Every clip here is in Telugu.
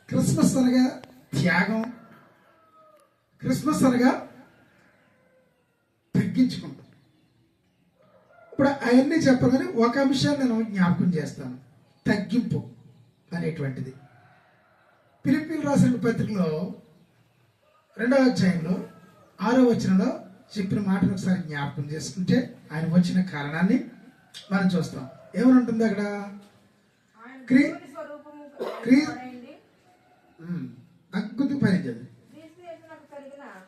క్రిస్మస్ అనగా త్యాగం, క్రిస్మస్ అనగా తగ్గించుకుంటాం. ఇప్పుడు అవన్నీ చెప్పగానే ఒక అంశాన్ని నేను జ్ఞాపకం చేస్తాను, తగ్గింపు అనేటువంటిది. ఫిలిప్పీలు రాసిన పత్రికలో 2వ అధ్యాయంలో 6వ వచనంలో చెప్పిన మాటను ఒకసారి జ్ఞాపకం చేసుకుంటే ఆయన వచ్చిన కారణాన్ని మనం చూస్తాం. ఏమని ఉంటుంది అక్కడ? అద్భుత పని చదువు.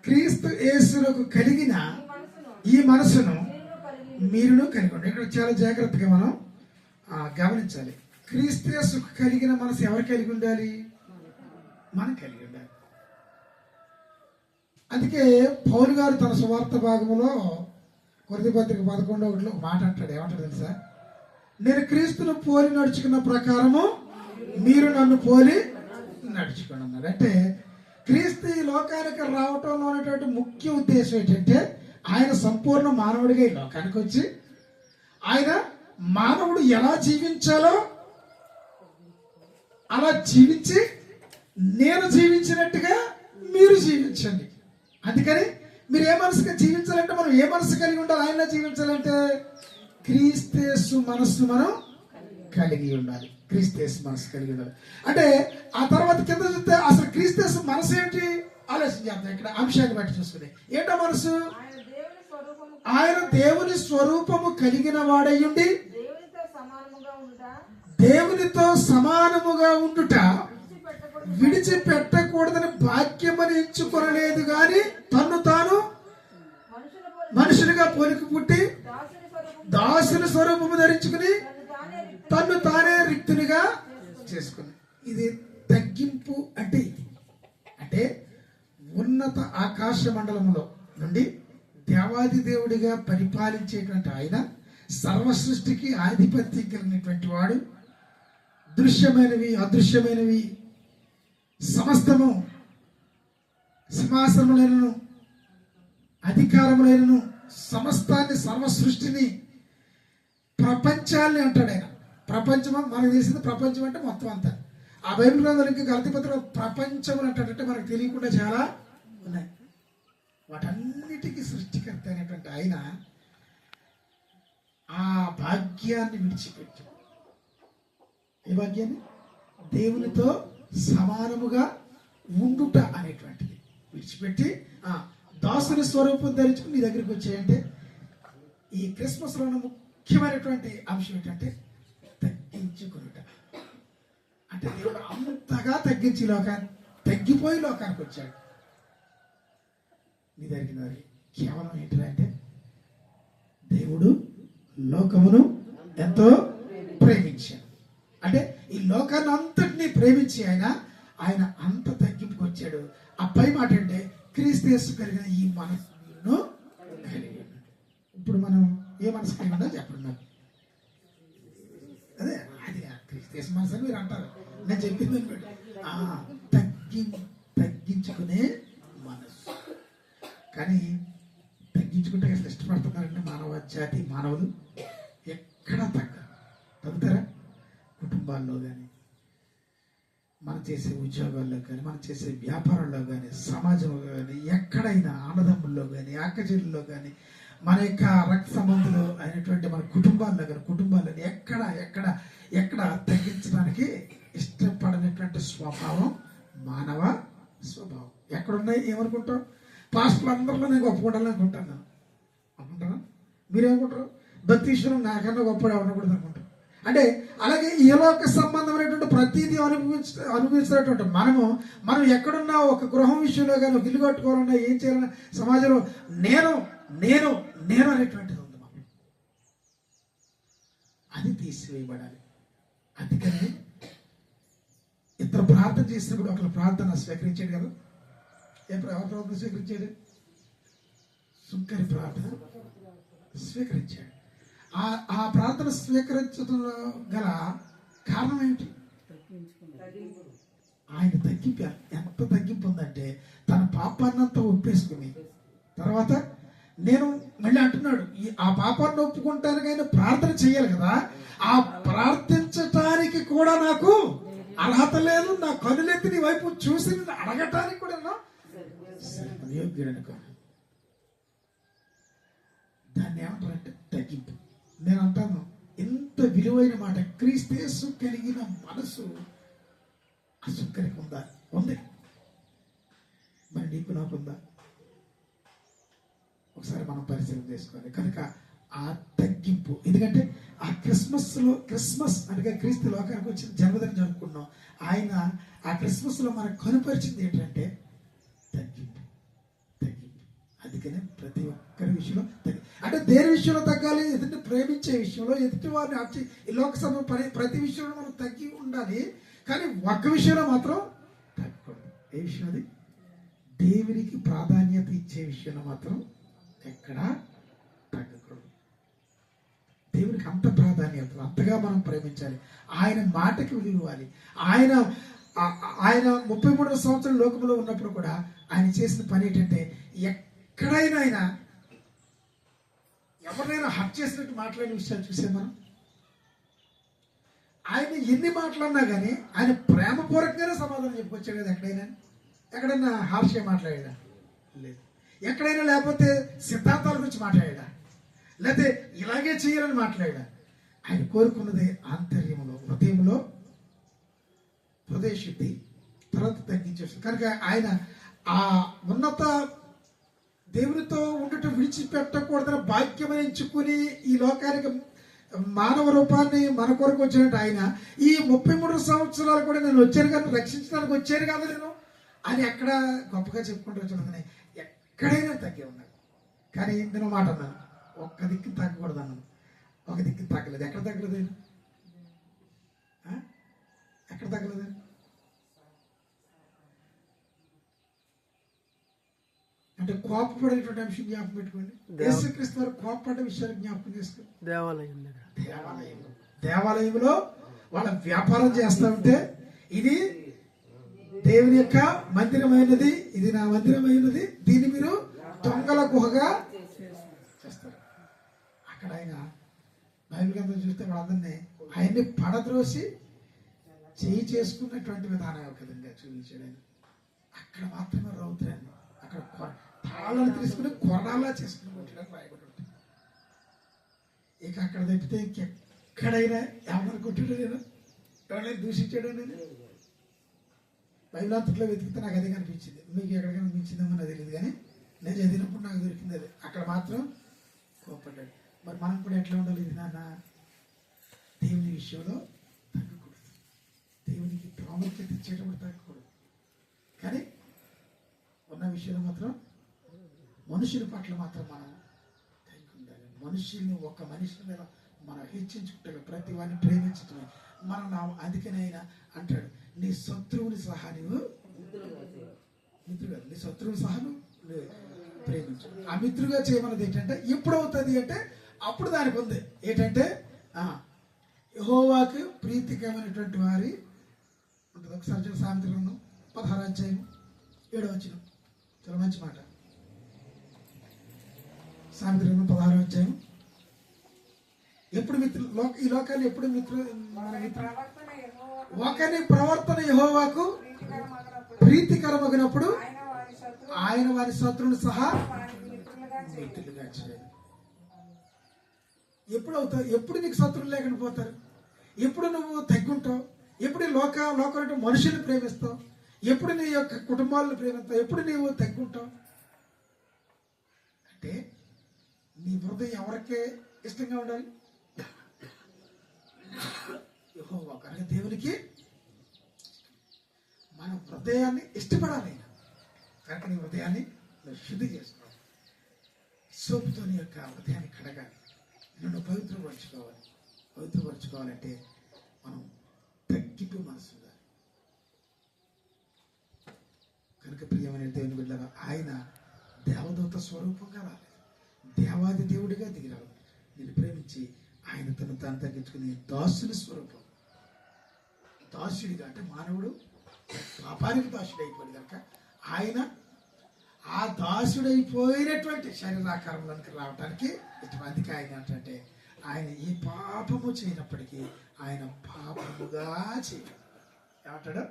క్రీస్తు యేసులకు కలిగిన ఈ మనసును మీరును కలిగి ఉండండి. ఇక్కడ చాలా జాగ్రత్తగా మనం గమనించాలి. క్రీస్తు యేసుకు కలిగిన మనసు ఎవరు కలిగి ఉండాలి? మనం కలిగి ఉండాలి. అందుకే పౌలు గారు తన సువార్త భాగంలో కొరింథీ పత్రిక 11:1 ఒక మాట అంటాడు. ఏమంటాడు తెలుసా? నేను క్రీస్తును పోలి నడుచుకున్న ప్రకారము మీరు నన్ను పోలి నడుచుకోండి అన్నాడు. అంటే క్రీస్తు ఈ లోకానికి రావటంలో ఉన్నటువంటి ముఖ్య ఉద్దేశం ఏంటంటే ఆయన సంపూర్ణ మానవుడిగా ఈ లోకానికి వచ్చి ఆయన మానవుడు ఎలా జీవించాలో అలా జీవించి నేను జీవించినట్టుగా మీరు జీవించండి. అందుకని మీరు ఏ మనసుగా జీవించాలంటే మనం ఏ మనసు కలిగి ఉండాలి? ఆయనలా జీవించాలంటే క్రీస్తు మనస్సు మనం కలిగి ఉండాలి. క్రీస్తు మనసు కలిగి ఉండాలి. అంటే ఆ తర్వాత కింద చూస్తే అసలు క్రీస్తు మనసు ఏంటి ఆలోచన చేద్దాం. ఇక్కడ అంశాన్ని బట్టి చూసుకుని ఏంటో మనసు, ఆయన దేవుని స్వరూపము కలిగిన వాడయ్యుండి దేవునితో సమానముగా ఉండుట విడిచిపెట్టకూడదని భాగ్యమని ఎంచుకొనలేదు గాని తన్ను తాను మనుషులుగా పోలిక పుట్టి దాసుని స్వరూపము ధరించుకుని తన్ను తానే రిక్తునిగా చేసుకుని. ఇది తగ్గింపు అంటే ఇది. అంటే ఉన్నత ఆకాశ మండలములో నుండి దేవాది దేవుడిగా పరిపాలించేటువంటి ఆయన, సర్వ సృష్టికి ఆధిపత్యం కలిగినటువంటి వాడు, దృశ్యమైనవి అదృశ్యమైనవి సమస్తము సింహాసనములైనను అధికారములైనను సమస్తాన్ని సర్వ సృష్టిని ప్రపంచాన్ని అంటాడు ఆయన. ప్రపంచం మనకు తెలిసింది ప్రపంచం అంటే మొత్తం అంతా. ఆ బైబిల్ గ్రంథంలో ఇంకా గలతీ పత్రికలో ప్రపంచం అంటాడంటే మనకు తెలియకుండా చాలా ఉన్నాయి. వాటన్నిటికీ సృష్టికర్త అయినటువంటి ఆయన ఆ భాగ్యాన్ని విడిచిపెట్టి, ఏ భాగ్యాన్ని? దేవునితో సమానముగా ఉండుట అనేటువంటిది విడిచిపెట్టి దాసుని స్వరూపం ధరించుకుని నీ దగ్గరికి వచ్చాయంటే ఈ క్రిస్మస్లో ముఖ్యమైనటువంటి అంశం ఏంటంటే తగ్గించుకునుట. అంటే దేవుడు అంతగా తగ్గించి తగ్గిపోయి లోకానికి వచ్చాడు. నీ దగ్గర కేవలం ఏంటంటే దేవుడు లోకమును ఎంతో ప్రేమించాడు. అంటే ఈ లోకాన్ని అంతటినీ ప్రేమించి ఆయన అంత తగ్గింపుకు వచ్చాడు. ఆ పై మాట అంటే క్రీస్తు యేసు కలిగిన ఈ మనసును కలిగి. ఇప్పుడు మనం ఏ మనసు కలిగి ఉందో చెప్పండి నాకు. అదే అది క్రీస్తు యేసు మనసు అని మీరు అంటారు. నేను చెప్పింది తగ్గించుకునే మనసు. కానీ తగ్గించుకుంటే అసలు ఇష్టపడుతున్నారంటే మానవ జాతి, మానవులు ఎక్కడా తగ్గుతారా? కుటుంబాల్లో కానీ, మనం చేసే ఉద్యోగాల్లో కానీ, మనం చేసే వ్యాపారంలో కానీ, సమాజంలో కానీ, ఎక్కడైనా అన్నదమ్ముల్లో కానీ, అక్కచెల్లుల్లో కానీ, మన యొక్క రక్త సంబంధులు అయినటువంటి మన కుటుంబాల్లో కానీ ఎక్కడ ఎక్కడ ఎక్కడ తగ్గించడానికి ఇష్టపడనటువంటి స్వభావం మానవ స్వభావం. ఎక్కడున్నాయి? ఏమనుకుంటాం? పాస్టర్లు అందరిలో నేను గొప్పకుండాలనుకుంటాను. అనుకుంటాను. మీరేమనుకుంటారు? భక్తీశ్వరం నాకన్నా గొప్పగా ఉండకూడదు అనుకుంటారు. అంటే అలాగే ఈ లోక సంబంధమైనటువంటి ప్రతిదీ అనుభవిస్తున్నటువంటి మనం ఎక్కడున్నా ఒక గృహం విషయంలో కానీ, ఒక ఇల్లు కట్టుకోవాలన్నా, ఏం చేయాలన్నా సమాజంలో నేను నేను నేను అనేటువంటిది ఉంది. మనం అది తీసివేయబడాలి. అందుకని ఇద్దరు ప్రార్థన చేసినప్పుడు ఒకరు ప్రార్థన స్వీకరించాడు కదా. ఎవరు ప్రార్థన స్వీకరించాడు? సుంకరి ప్రార్థన స్వీకరించాడు. ఆ ప్రార్థన స్వీకరించడంలో గల కారణం ఏమిటి? ఆయన తగ్గింపారు. ఎంత తగ్గింపు ఉందంటే తన పాపాన్నంతా ఒప్పేసుకుని తర్వాత నేను మళ్ళీ అంటున్నాడు, ఆ పాపాన్ని ఒప్పుకుంటానికి ఆయన ప్రార్థన చేయాలి కదా. ఆ ప్రార్థించటానికి కూడా నాకు అర్హత లేదు, నా కనులే కన్నెత్తి నీ వైపు చూసి నిన్ను అడగటానికి కూడా యోగ్యుడు అనుకో. దాన్ని ఏమంటారంటే తగ్గింపు. నేను అంటాను, ఎంత విలువైన మాట. క్రీస్తు కలిగిన మనసు అసుక్కరికి ఉందా? ఉంది. మరి నీకు నాకుందా? ఒకసారి మనం పరిశీలన చేసుకోవాలి. కనుక ఆ తగ్గింపు, ఎందుకంటే ఆ క్రిస్మస్ అనగా క్రీస్తు లోకానికి వచ్చిన జన్మదినం జరుపుకున్నాం. ఆయన ఆ క్రిస్మస్ లో మనకు కనుపరిచింది ఏంటంటే తగ్గింపు. అందుకనే ప్రతి ఒక్కరి విషయంలో అంటే దేని విషయంలో తగ్గాలి? ఎదుటి ప్రేమించే విషయంలో, ఎదుటి వారిని ఈ లోక సభ ప్రతి విషయంలో మనం తగ్గి ఉండాలి. కానీ ఒక్క విషయంలో మాత్రం తగ్గకూడదు. ఏ విషయం అది? దేవునికి ప్రాధాన్యత ఇచ్చే విషయంలో మాత్రం ఎక్కడా తగ్గకూడదు. దేవునికి అంత ప్రాధాన్యత, అంతగా మనం ప్రేమించాలి. ఆయన మాటకి విలువాలి. ఆయన 33 సంవత్సరాల లోకంలో ఉన్నప్పుడు కూడా ఆయన చేసిన పని ఏంటంటే, ఎక్కడైనా ఆయన ఎవరినైనా హత్య చేసినట్టు మాట్లాడిన విషయాలు చూసే మనం. ఆయన ఎన్ని మాట్లాడినా కానీ ఆయన ప్రేమపూర్వకంగానే సమాధానం చెప్పుకొచ్చాడు కదా. ఎక్కడైనా హార్ష్గా మాట్లాడా? లేదు. ఎక్కడైనా లేకపోతే సిద్ధాంతాల గురించి మాట్లాడా? లేకపోతే ఇలాగే చేయాలని మాట్లాడా? ఆయన కోరుకున్నది ఆంతర్యంలో, హృదయ శుద్ధి, తర్వాత తగ్గించేస్తుంది. కనుక ఆయన ఆ ఉన్నత దేవునితో ఉండటం విడిచిపెట్టకూడదని భాగ్యమని ఎంచుకుని ఈ లోకానికి మానవ రూపాన్ని మన కొరకు వచ్చినట్టు ఆయన ఈ 33 సంవత్సరాలు కూడా నేను వచ్చాను కానీ రక్షించడానికి వచ్చాను కాదు నేను అని ఎక్కడ గొప్పగా చెప్పుకుంటూ వచ్చాను. కానీ ఎక్కడైనా తగ్గే ఉన్నాను. కానీ నేను మాట అన్నాను, ఒక్క దిక్కు తగ్గకూడదు అన్నాను. ఒక దిక్కు తగ్గలేదు. ఎక్కడ తగ్గలేదు ఆయన? ఎక్కడ తగ్గలేదు? అంటే కోపపడేటువంటి అంశం జ్ఞాపకం పెట్టుకోండి. యేసుక్రీస్తు వారు కోపపడ్డ విషయాలు జ్ఞాపకం చేసుకోండి. దేవాలయంలో వాళ్ళ వ్యాపారం చేస్తా ఉంటే, ఇది దేవుని యొక్క మందిరమైనది, ఇది నా మందిరమైనది, దీన్ని మీరు దొంగల గుహగా చేస్తారు. అక్కడ ఆయన బైబిల్ గ్రంథం చూస్తే వాళ్ళందరినీ ఆయన్ని పడద్రోసి చేయి చేసుకున్నటువంటి విధానం ఒక విధంగా చూపించాడు. అక్కడ మాత్రమే రౌద్రాన్ని, అక్కడ తాళ్ళను తీసుకుని కొరడాలా చేసుకుని రాయబడి ఉంటుంది. ఇక అక్కడ తప్పితే ఇంకెక్కడైనా ఏమని కొట్టాడు? నేను ఎవరైనా దూషించాడు? నేను బైబిల్ అంతట్లో వెతికితే నాకు అదే కనిపించింది. మీకు ఎక్కడికైనా అనిపించిందేమో నాకు తెలియదు, కానీ నేను చదివినప్పుడు నాకు దొరికింది అది. అక్కడ మాత్రం కోపడ్డాడు. మరి మనం కూడా ఎట్లా ఉండాలి? ఇది నాన్న, దేవుని విషయంలో తగ్గకూడదు, దేవునికి ప్రాముఖ్యత ఇచ్చేటప్పుడు తగ్గకూడదు. కానీ ఉన్న విషయంలో మాత్రం మనుషుల పట్ల మాత్రం మనం తగ్గి ఉండాలి. మనుషుల్ని, ఒక మనిషి మీద మనం హెచ్చించుకుంటాడు, ప్రతి వాడిని ప్రేమించటమే మనం. అందుకనే ఆయన అంటాడు, నీ శత్రువుని సహా నువ్వు మిత్రుగా, నీ శత్రువుని సహా నువ్వు ప్రేమించు. ఆ మిత్రుగా చేయమన్నది ఏంటంటే ఎప్పుడు అవుతుంది అంటే, అప్పుడు దానికి ఉంది ఏంటంటే, యెహోవాకు ప్రీతికరమైనటువంటి వారి ఉంటుంది. ఒకసారి సామెతల 16వ అధ్యాయం 7వ వచనం, చాలా మంచి మాట. సామెతల 16వ అధ్యాయం. ఎప్పుడు మిత్రులు ఈ లోకాన్ని ఎప్పుడు ఒకరి ప్రవర్తన యెహోవాకు ప్రీతికరమగినప్పుడు ఆయన వారి శత్రువులు సహా మిత్రులుగా చేయాలి. ఎప్పుడు అవుతావు? ఎప్పుడు నీకు శత్రువులు లేకుండా పోతారు? ఎప్పుడు నువ్వు తగ్గుంటావు? ఎప్పుడు లోకంలో మనుషుల్ని ప్రేమిస్తావు? ఎప్పుడు నీ యొక్క కుటుంబాలను ప్రేమిస్తావు? ఎప్పుడు నీవు తగ్గుంటావు? అంటే నీ హృదయం ఎవరికే ఇష్టంగా ఉండాలి? యెహోవా కనుక దేవునికి మన హృదయాన్ని ఇష్టపడాలి. కనుక నీ హృదయాన్ని శుద్ధి చేసుకోవాలి. సోపుతో నీ యొక్క హృదయాన్ని కడగాలి. నన్ను పవిత్రపరచుకోవాలంటే మనం తగ్గిపో మనసు ఉండాలి. కనుక ప్రియమైన దేవుని బిడ్డలారా, ఆయన దేవదూత స్వరూపంగా రాలేదు, దేవాది దేవుడిగా దిగిరాడు. నేను ప్రేమించి ఆయన తను తాను తగ్గించుకుని దాసుని స్వరూపం, దాసుడిగా, అంటే మానవుడు పాపానికి దాసుడు అయిపోయింది కనుక ఆయన ఆ దాసుడైపోయినటువంటి శరీరాకారంలోనికి రావడానికి ఇటువంటి ఆయన ఏంటంటే, ఆయన ఈ పాపము చేయనప్పటికీ ఆయన పాపముగా చేయడు. ఏమంటాడు?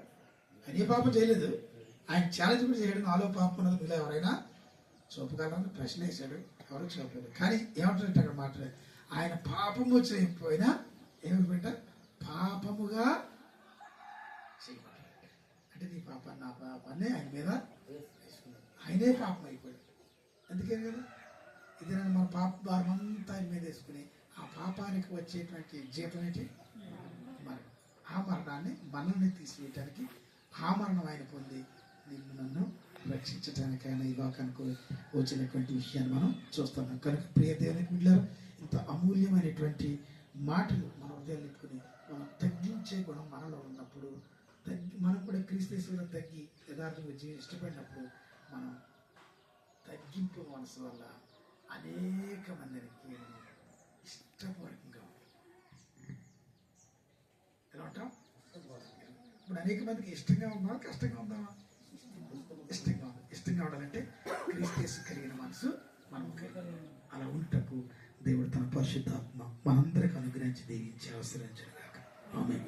ఆయన ఏ పాపం చేయలేదు. ఆయన ఛాలెంజ్ కూడా చేయడం, నాలో పాపం ఉన్నది మీలో ఎవరైనా చూపగలరని ప్రశ్న వేశాడు. ఎవరు చూపలేదు. కానీ ఏమంటారంటే అక్కడ మాట్లాడే ఆయన పాపము చేయకపోయినా ఏమిటంట, పాపముగా చేయబడ్డాడు. అంటే నీ పాపాన్ని నా పాపాన్ని ఆయన మీద వేసుకున్నాడు. ఆయనే పాపం అయిపోయాడు. అందుకే కదా ఇది మన పాప భారం అంతా ఆయన మీద వేసుకుని ఆ పాపానికి వచ్చేటువంటి జీతం ఏంటి, మరణం. ఆ మరణాన్ని మనల్ని తీసివేయటానికి ఆ మరణం ఆయన పొంది నిన్ను నన్ను రక్షించడానికి ఆయన ఈ లోకానికి వచ్చినటువంటి విషయాన్ని మనం చూస్తున్నాం. కనుక ప్రియ దేవునికి బిడ్డలారా, ఇంత అమూల్యమైనటువంటి మాటలు మన హృదయాలు పెట్టుకుని మనం తగ్గించే గుణం మనలో ఉన్నప్పుడు, మనం కూడా క్రీస్తులో తగ్గి యథార్థంగా ఇష్టపడినప్పుడు మనం తగ్గింపు మనసు వల్ల అనేక మందికి ఇష్టపూర్వకంగా ఎలా ఉంటాం. ఇప్పుడు అనేక మందికి ఇష్టంగా ఉందామా కష్టంగా ఉందామా? ఇష్టంగా ఉండాలంటే క్రీస్తు కలిగిన మనసు మనం అలా ఉంటకు దేవుడు తన పరిశుద్ధాత్మ మనందరికి అనుగ్రహించి దీవించి అవసరించారు. ఆమేన్.